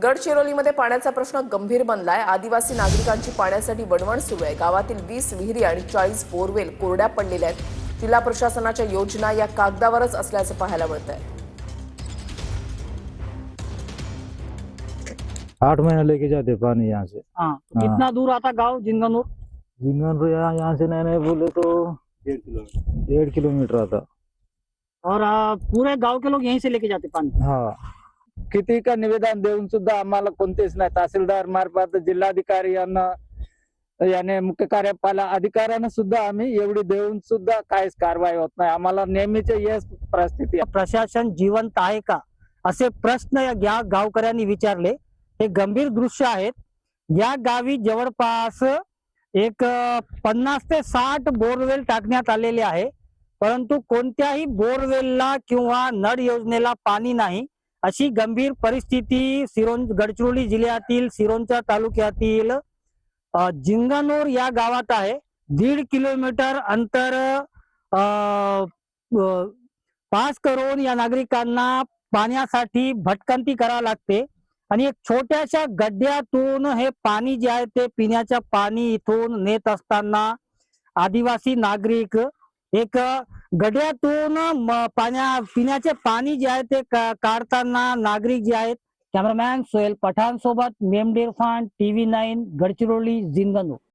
गडचिरोलीमध्ये पाण्याचा प्रश्न गंभीर बनलाय। आदिवासी नागरिकांची पाण्यासाठी वणवण सुरू आहे। गावातील 20 विहिरी आणि 40 बोरवेल कोरड्या पडलेल्या आहेत। जिल्हा प्रशासनाच्या योजना या कागदावरच असल्याचं पाहायला मिळतंय। 8 महीने लेके जाते पानी यहाँ से। हाँ, तो कितना दूर आता गांव जिंगनूर? जिंगनपुर यहाँ से नहीं बोले तो 1.5 किलोमीटर आता। और पूरे गांव के लोग यहीं से लेके जाते पानी? हाँ, किती का निवेदन देऊन सुद्धा आम्हाला कोणतेच नाही। तहसीलदार मार्फत जिल्हाधिकारी यांना याने मुख्य कार्यपालक अधिकाऱ्यांना सुद्धा आम्ही एवढी देऊन सुद्धा काहीच कारवाई होत नाही। आम्हाला नेहमीचे यश परिस्थिती आहे। प्रशासन जिवंत आहे का असे प्रश्न या गावकऱ्यांनी विचारले। हे गंभीर दृश्य आहेत। या गावी जवळपास एक 50 ते 60 बोरवेल टाकण्यात आलेले आहे, परंतु कोणत्याही बोरवेलला किंवा नळ योजनेला पाणी नाही, अशी गंभीर परिस्थिती गडचिरोली जिल्ह्यातील सिरोंचा तालुक्यातील जिंगनूर या गावात आहे। 1.5 किलोमीटर अंतर पास करून या नागरिकांना पाण्यासाठी भटकंती करावी लागते आणि एक छोट्याशा गड्ड्यातून हे पाणी जे आहे ते पिण्याच्या पाणी इथून नेत असताना आदिवासी नागरिक एक गड्ड्यातून पिण्याचे पाणी जे आहे ते काढताना नागरिक जे आहेत। कॅमेरामॅन सोहेल पठाण सोबत मेमडीर खान, TV9 गडचिरोली जिंगनूर।